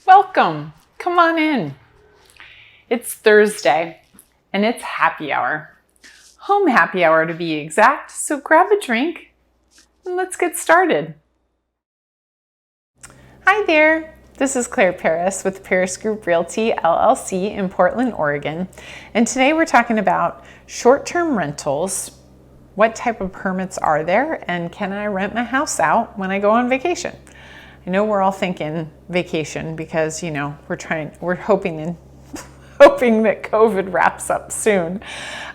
Welcome. Come on in. It's Thursday and it's happy hour. Home happy hour to be exact. So grab a drink and let's get started. Hi there. This is Claire Paris with Paris Group Realty, LLC in Portland, Oregon. And today we're talking about short-term rentals. What type of permits are there? And can I rent my house out when I go on vacation? I know we're all thinking vacation because, we're hoping that COVID wraps up soon.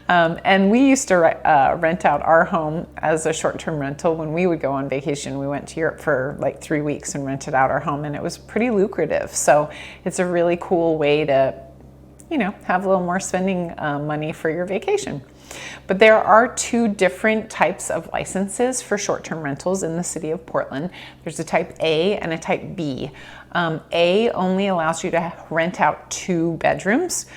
And we used to rent out our home as a short-term rental when we would go on vacation. We went to Europe for like 3 weeks and rented out our home, and it was pretty lucrative. So it's a really cool way to, have a little more spending money for your vacation. But there are two different types of licenses for short-term rentals in the city of Portland. There's a type A and a type B. A only allows you to rent out 2 bedrooms.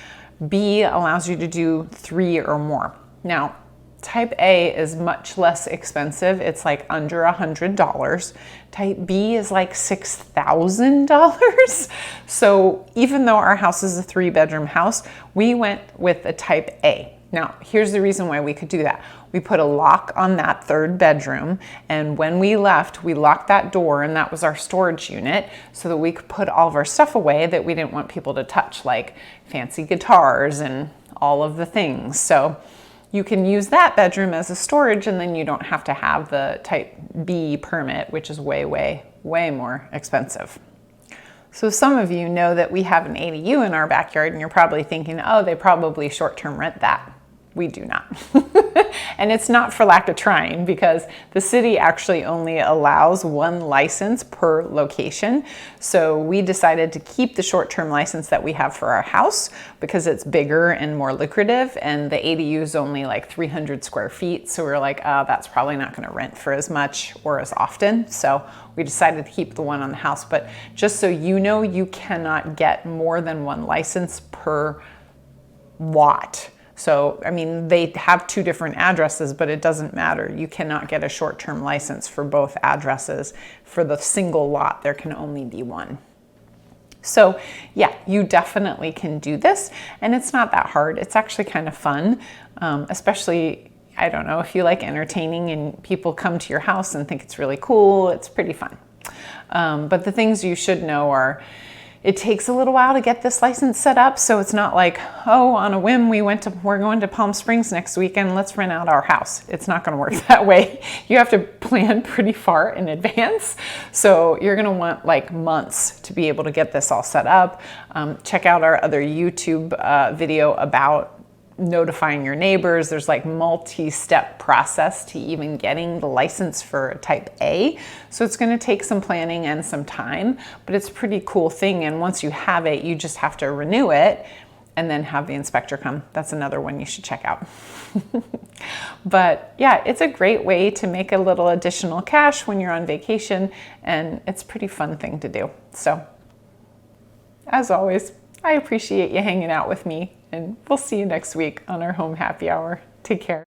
B allows you to do 3 or more. Now, type A is much less expensive. It's like under $100. Type B is like $6,000. So even though our house is a 3-bedroom house, we went with a type A. Now, here's the reason why we could do that. We put a lock on that 3rd bedroom, and when we left, we locked that door, and that was our storage unit so that we could put all of our stuff away that we didn't want people to touch, like fancy guitars and all of the things. So you can use that bedroom as a storage, and then you don't have to have the type B permit, which is way, way, way more expensive. So some of you know that we have an ADU in our backyard, and you're probably thinking, oh, they probably short-term rent that. We do not. And it's not for lack of trying, because the city actually only allows 1 license per location. So we decided to keep the short-term license that we have for our house because it's bigger and more lucrative, and the ADU is only like 300 square feet. So we were like, oh, that's probably not going to rent for as much or as often. So we decided to keep the one on the house. But just so you know, you cannot get more than 1 license per lot. So, they have 2 different addresses, but it doesn't matter. You cannot get a short-term license for both addresses. For the single lot, there can only be 1. So yeah, you definitely can do this, and it's not that hard. It's actually kind of fun, especially, I don't know, if you like entertaining and people come to your house and think it's really cool. It's pretty fun. But the things you should know are, it takes a little while to get this license set up, so it's not like, oh, on a whim, we're going to Palm Springs next weekend, let's rent out our house. It's not going to work that way. You have to plan pretty far in advance, so you're going to want like months to be able to get this all set up. Check out our other YouTube video about notifying your neighbors. There's like multi-step process to even getting the license for type A. So it's going to take some planning and some time, but it's a pretty cool thing. And once you have it, you just have to renew it and then have the inspector come. That's another one you should check out. But yeah, it's a great way to make a little additional cash when you're on vacation, and it's a pretty fun thing to do. So as always, I appreciate you hanging out with me, and we'll see you next week on our home happy hour. Take care.